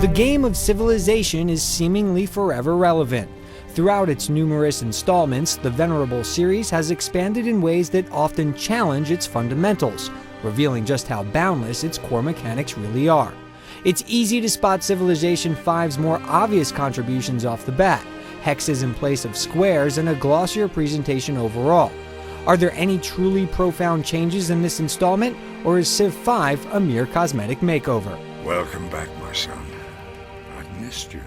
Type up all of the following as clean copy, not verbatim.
The game of Civilization is seemingly forever relevant. Throughout its numerous installments, the venerable series has expanded in ways that often challenge its fundamentals, revealing just how boundless its core mechanics really are. It's easy to spot Civilization V's more obvious contributions off the bat, hexes in place of squares and a glossier presentation overall. Are there any truly profound changes in this installment, or is Civ 5 a mere cosmetic makeover? Welcome back, my son. I've missed you.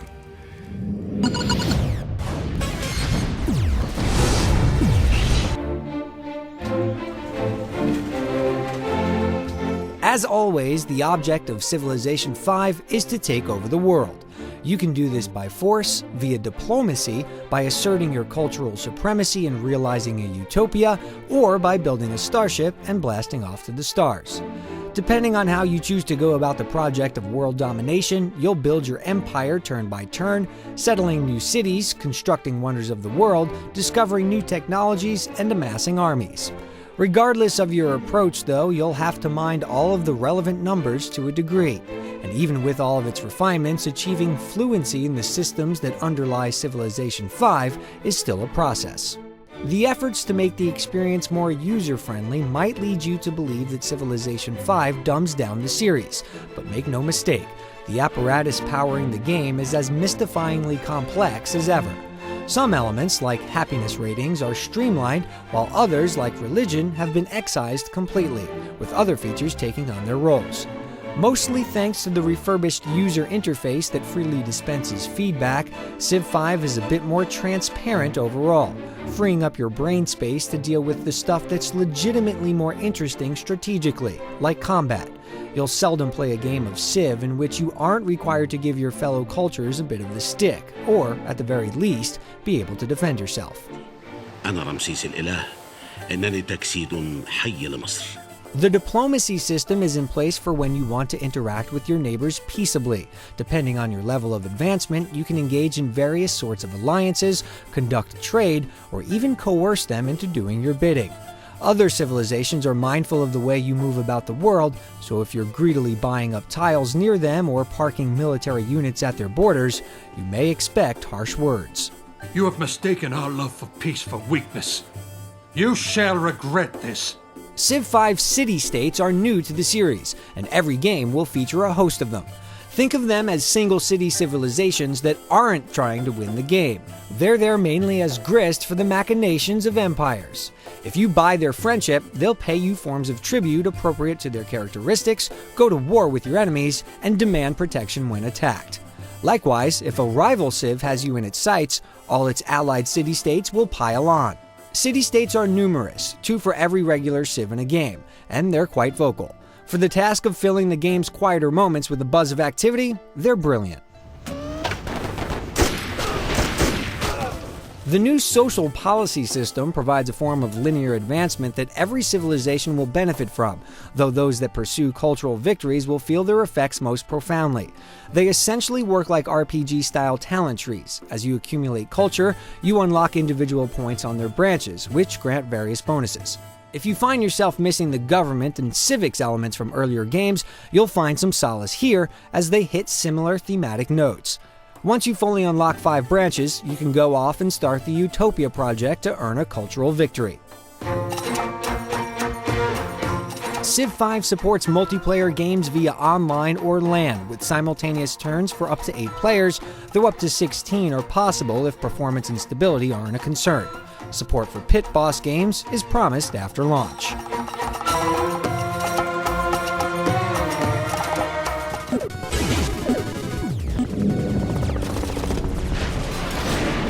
As always, the object of Civilization 5 is to take over the world. You can do this by force, via diplomacy, by asserting your cultural supremacy and realizing a utopia, or by building a starship and blasting off to the stars. Depending on how you choose to go about the project of world domination, you'll build your empire turn by turn, settling new cities, constructing wonders of the world, discovering new technologies, and amassing armies. Regardless of your approach, though, you'll have to mind all of the relevant numbers to a degree, and even with all of its refinements, achieving fluency in the systems that underlie Civilization 5 is still a process. The efforts to make the experience more user-friendly might lead you to believe that Civilization 5 dumbs down the series, but make no mistake, the apparatus powering the game is as mystifyingly complex as ever. Some elements, like happiness ratings, are streamlined, while others, like religion, have been excised completely, with other features taking on their roles. Mostly thanks to the refurbished user interface that freely dispenses feedback, Civ 5 is a bit more transparent overall, freeing up your brain space to deal with the stuff that's legitimately more interesting strategically, like combat. You'll seldom play a game of Civ in which you aren't required to give your fellow cultures a bit of the stick, or, at the very least, be able to defend yourself. أنا رمسيس الإله إنني تجسيد حي لمصر. The diplomacy system is in place for when you want to interact with your neighbors peaceably. Depending on your level of advancement, you can engage in various sorts of alliances, conduct trade, or even coerce them into doing your bidding. Other civilizations are mindful of the way you move about the world, so if you're greedily buying up tiles near them or parking military units at their borders, you may expect harsh words. You have mistaken our love for peace for weakness. You shall regret this. Civ 5 city-states are new to the series, and every game will feature a host of them. Think of them as single-city civilizations that aren't trying to win the game. They're there mainly as grist for the machinations of empires. If you buy their friendship, they'll pay you forms of tribute appropriate to their characteristics, go to war with your enemies, and demand protection when attacked. Likewise, if a rival Civ has you in its sights, all its allied city-states will pile on. City-states are numerous, 2 for every regular Civ in a game, and they're quite vocal. For the task of filling the game's quieter moments with a buzz of activity, they're brilliant. The new social policy system provides a form of linear advancement that every civilization will benefit from, though those that pursue cultural victories will feel their effects most profoundly. They essentially work like RPG-style talent trees. As you accumulate culture, you unlock individual points on their branches, which grant various bonuses. If you find yourself missing the government and civics elements from earlier games, you'll find some solace here as they hit similar thematic notes. Once you fully unlock 5 branches, you can go off and start the Utopia project to earn a cultural victory. Civ 5 supports multiplayer games via online or LAN, with simultaneous turns for up to 8 players, though up to 16 are possible if performance and stability aren't a concern. Support for pit boss games is promised after launch.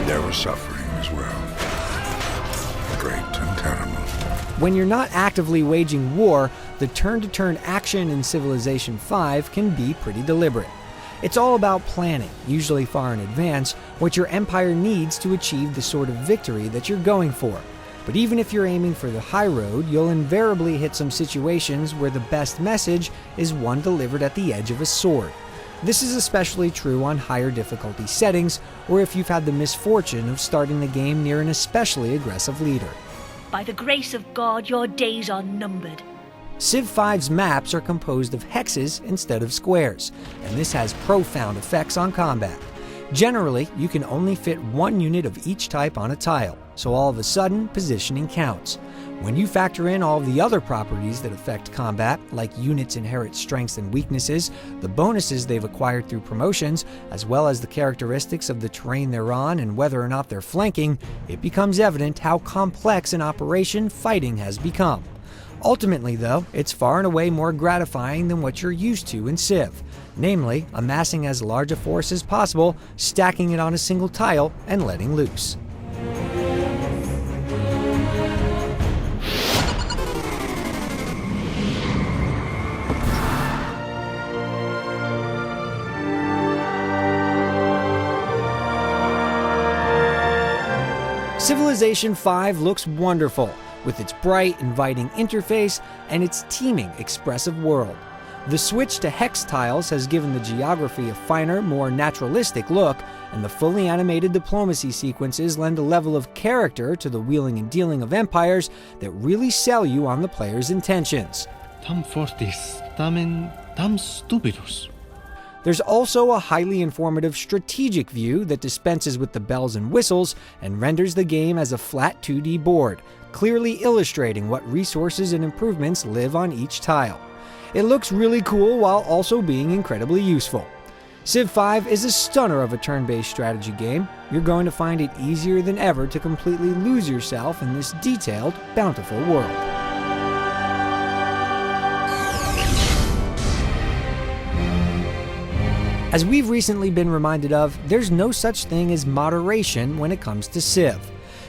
There was suffering as well. Great and terrible. When you're not actively waging war, the turn-to-turn action in Civilization 5 can be pretty deliberate. It's all about planning, usually far in advance, what your empire needs to achieve the sort of victory that you're going for. But even if you're aiming for the high road, you'll invariably hit some situations where the best message is one delivered at the edge of a sword. This is especially true on higher difficulty settings, or if you've had the misfortune of starting the game near an especially aggressive leader. By the grace of God, your days are numbered. Civ 5's maps are composed of hexes instead of squares, and this has profound effects on combat. Generally, you can only fit one unit of each type on a tile, so all of a sudden, positioning counts. When you factor in all of the other properties that affect combat, like units' inherent strengths and weaknesses, the bonuses they've acquired through promotions, as well as the characteristics of the terrain they're on and whether or not they're flanking, it becomes evident how complex an operation fighting has become. Ultimately, though, it's far and away more gratifying than what you're used to in Civ, namely amassing as large a force as possible, stacking it on a single tile, and letting loose. Civilization 5 looks wonderful, with its bright, inviting interface and its teeming, expressive world. The switch to hex tiles has given the geography a finer, more naturalistic look, and the fully animated diplomacy sequences lend a level of character to the wheeling and dealing of empires that really sell you on the player's intentions. Tam fortis, tamen tam stupidus. There's also a highly informative strategic view that dispenses with the bells and whistles and renders the game as a flat 2D board, clearly illustrating what resources and improvements live on each tile. It looks really cool while also being incredibly useful. Civ 5 is a stunner of a turn-based strategy game. You're going to find it easier than ever to completely lose yourself in this detailed, bountiful world. As we've recently been reminded of, there's no such thing as moderation when it comes to Civ.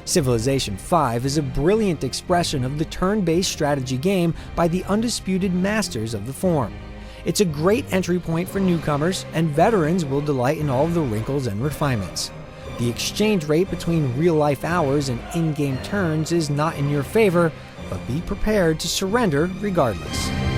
Civilization 5 is a brilliant expression of the turn-based strategy game by the undisputed masters of the form. It's a great entry point for newcomers, and veterans will delight in all of the wrinkles and refinements. The exchange rate between real-life hours and in-game turns is not in your favor, but be prepared to surrender regardless.